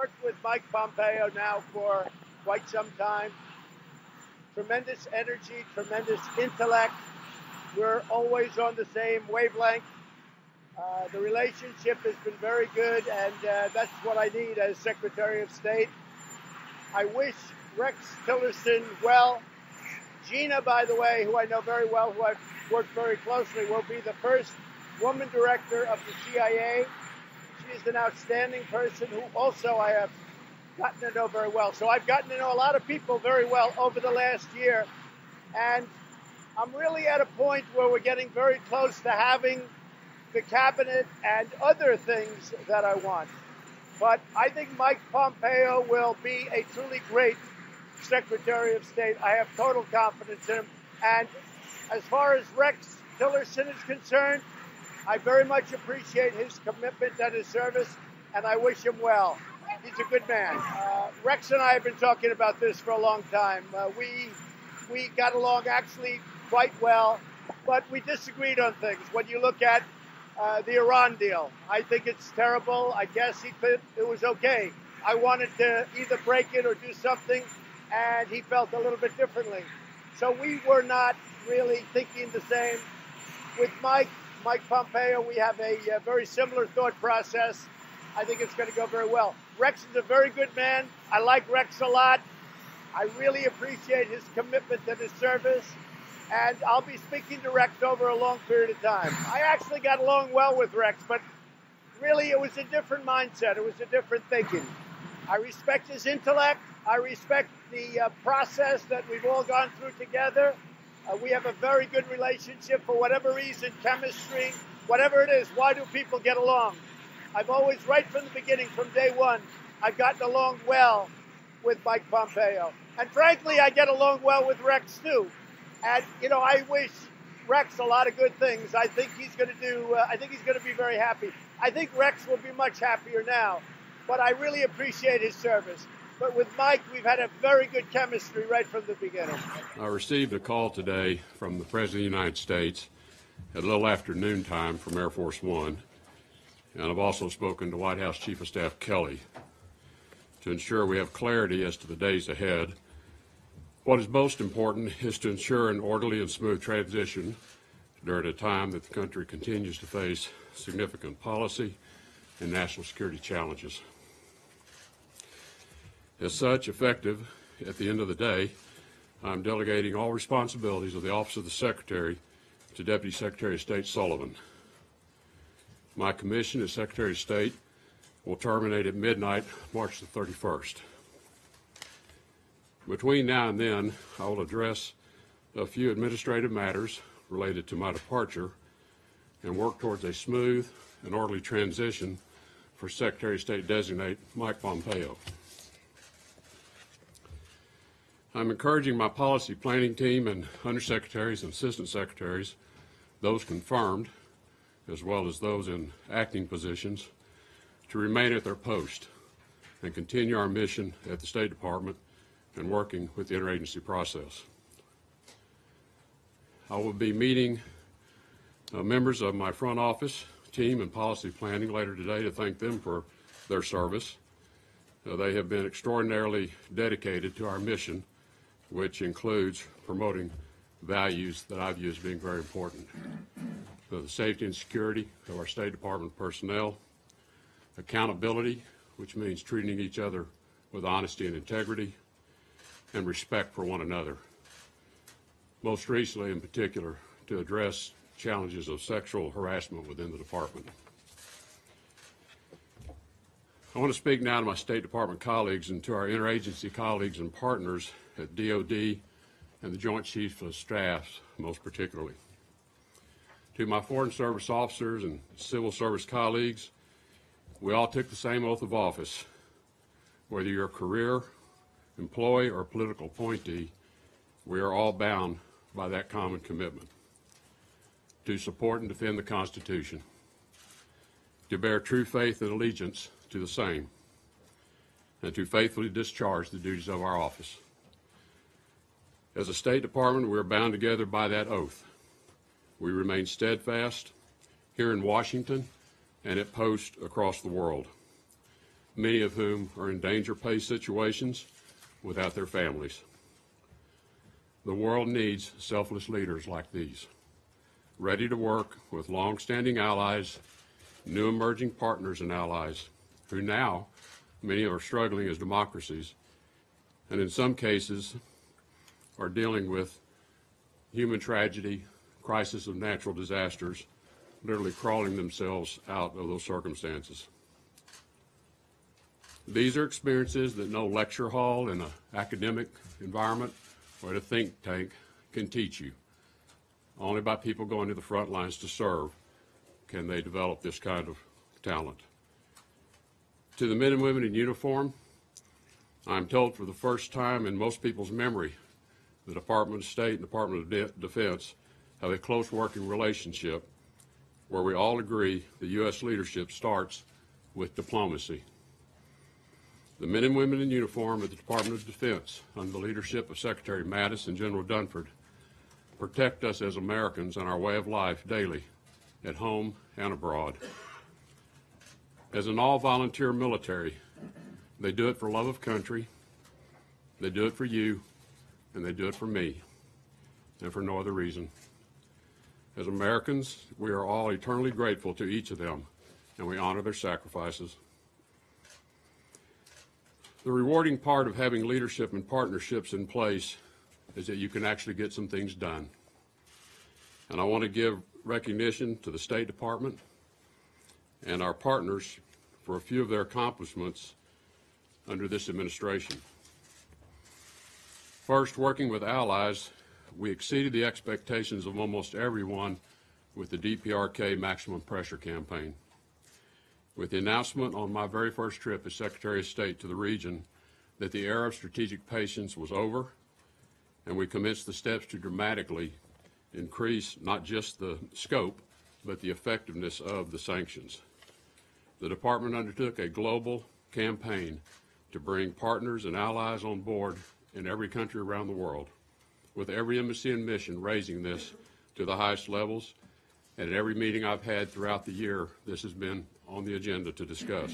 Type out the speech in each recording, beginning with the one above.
worked with Mike Pompeo now for quite some time. Tremendous energy, tremendous intellect. We're always on the same wavelength. The relationship has been very good, and that's what I need as Secretary of State. I wish Rex Tillerson well. Gina, by the way, who I know very well, who I've worked very closely, will be the first woman director of the CIA. She is an outstanding person who also I have gotten to know very well. So I've gotten to know a lot of people very well over the last year. And I'm really at a point where we're getting very close to having the cabinet and other things that I want. But I think Mike Pompeo will be a truly great Secretary of State. I have total confidence in him. And as far as Rex Tillerson is concerned, I very much appreciate his commitment and his service, and I wish him well. He's a good man. Rex and I have been talking about this for a long time. We got along actually quite well, but we disagreed on things. When you look at the Iran deal, I think it's terrible. I guess it was okay. I wanted to either break it or do something, and he felt a little bit differently. So we were not really thinking the same. With Mike Pompeo, we have a very similar thought process. I think it's going to go very well. Rex is a very good man. I like Rex a lot. I really appreciate his commitment and his service. And I'll be speaking to Rex over a long period of time. I actually got along well with Rex, but really it was a different mindset. It was a different thinking. I respect his intellect. I respect the process that we've all gone through together. We have a very good relationship for whatever reason, chemistry, whatever it is. Why do people get along? I've always, right from the beginning, from day one, I've gotten along well with Mike Pompeo. And frankly, I get along well with Rex, too. And, you know, I wish Rex a lot of good things. I think he's going to be very happy. I think Rex will be much happier now. But I really appreciate his service. But with Mike, we've had a very good chemistry right from the beginning. I received a call today from the President of the United States at a little after noontime from Air Force One. And I've also spoken to White House Chief of Staff Kelly to ensure we have clarity as to the days ahead. What is most important is to ensure an orderly and smooth transition during a time that the country continues to face significant policy and national security challenges. As such, effective at the end of the day, I'm delegating all responsibilities of the Office of the Secretary to Deputy Secretary of State Sullivan. My commission as Secretary of State will terminate at midnight, March the 31st. Between now and then, I will address a few administrative matters related to my departure and work towards a smooth and orderly transition for Secretary of State designate Mike Pompeo. I'm encouraging my policy planning team and undersecretaries and assistant secretaries, those confirmed, as well as those in acting positions, to remain at their post and continue our mission at the State Department and working with the interagency process. I will be meeting members of my front office team and policy planning later today to thank them for their service. They have been extraordinarily dedicated to our mission, which includes promoting values that I view as being very important. The safety and security of our State Department personnel, accountability, which means treating each other with honesty and integrity, and respect for one another. Most recently, in particular, to address challenges of sexual harassment within the department. I want to speak now to my State Department colleagues and to our interagency colleagues and partners at DOD and the Joint Chiefs of Staff, most particularly. To my Foreign Service officers and civil service colleagues, we all took the same oath of office. Whether you're a career, employee, or political appointee, we are all bound by that common commitment to support and defend the Constitution, to bear true faith and allegiance to the same, and to faithfully discharge the duties of our office. As a State Department, we are bound together by that oath. We remain steadfast here in Washington and at posts across the world. many of whom are in danger pay situations without their families. The world needs selfless leaders like these, ready to work with long-standing allies, new emerging partners and allies, who now, many are struggling as democracies, and in some cases are dealing with human tragedy, crisis of natural disasters, literally crawling themselves out of those circumstances. These are experiences that no lecture hall in an academic environment or at a think tank can teach you. Only by people going to the front lines to serve can they develop this kind of talent. To the men and women in uniform, I'm told for the first time in most people's memory, the Department of State and Department of Defense have a close working relationship where we all agree the U.S. leadership starts with diplomacy. The men and women in uniform at the Department of Defense, under the leadership of Secretary Mattis and General Dunford, protect us as Americans and our way of life daily, at home and abroad. As an all-volunteer military, they do it for love of country, they do it for you, and they do it for me, and for no other reason. As Americans, we are all eternally grateful to each of them, and we honor their sacrifices. The rewarding part of having leadership and partnerships in place is that you can actually get some things done. And I want to give recognition to the State Department and our partners for a few of their accomplishments under this administration. First, working with allies, we exceeded the expectations of almost everyone with the DPRK maximum pressure campaign. With the announcement on my very first trip as Secretary of State to the region that the era of strategic patience was over, and we commenced the steps to dramatically increase not just the scope, but the effectiveness of the sanctions. The Department undertook a global campaign to bring partners and allies on board in every country around the world, with every embassy and mission raising this to the highest levels, and at every meeting I've had throughout the year, this has been on the agenda to discuss.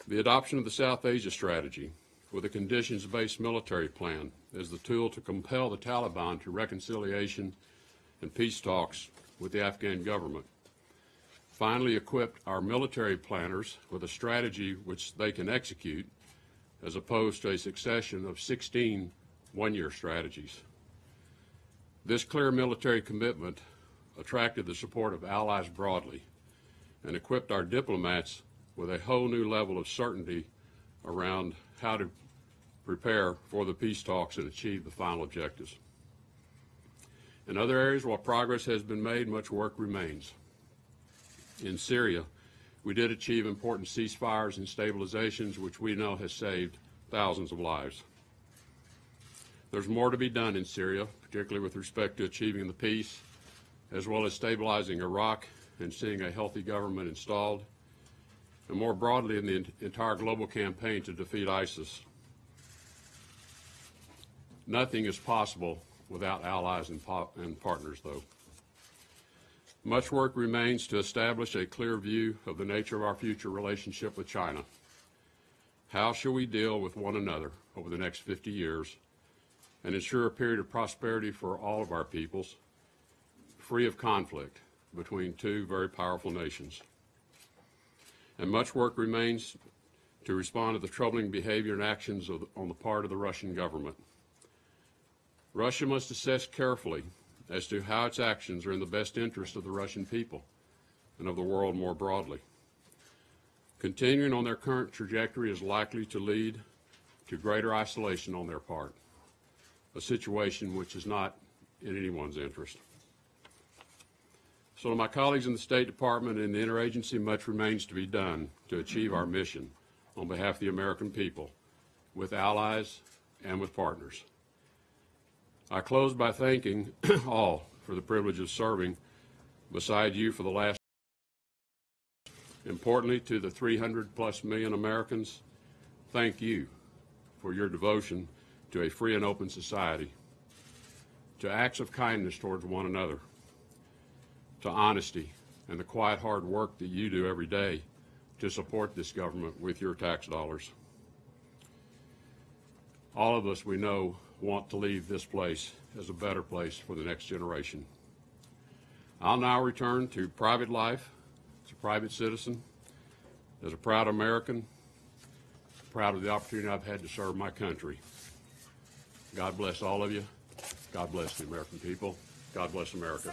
The adoption of the South Asia strategy with a conditions-based military plan as the tool to compel the Taliban to reconciliation and peace talks with the Afghan government. Finally equipped our military planners with a strategy which they can execute as opposed to a succession of 16 one-year strategies. This clear military commitment attracted the support of allies broadly and equipped our diplomats with a whole new level of certainty around how to prepare for the peace talks and achieve the final objectives. In other areas, while progress has been made, much work remains. In Syria, we did achieve important ceasefires and stabilizations, which we know has saved thousands of lives. There's more to be done in Syria, particularly with respect to achieving the peace, as well as stabilizing Iraq and seeing a healthy government installed, and more broadly in the entire global campaign to defeat ISIS. Nothing is possible without allies and partners, though. Much work remains to establish a clear view of the nature of our future relationship with China. How shall we deal with one another over the next 50 years and ensure a period of prosperity for all of our peoples, free of conflict between two very powerful nations? And much work remains to respond to the troubling behavior and actions on the part of the Russian government. Russia must assess carefully as to how its actions are in the best interest of the Russian people and of the world more broadly. Continuing on their current trajectory is likely to lead to greater isolation on their part, a situation which is not in anyone's interest. So to my colleagues in the State Department and the interagency, much remains to be done to achieve our mission on behalf of the American people, with allies and with partners. I close by thanking all for the privilege of serving beside you for the last. Importantly, to the 300+ million Americans, thank you for your devotion to a free and open society, to acts of kindness towards one another, to honesty and the quiet hard work that you do every day to support this government with your tax dollars. All of us, we know, want to leave this place as a better place for the next generation. I'll now return to private life as a private citizen, as a proud American, proud of the opportunity I've had to serve my country. God bless all of you. God bless the American people. God bless America.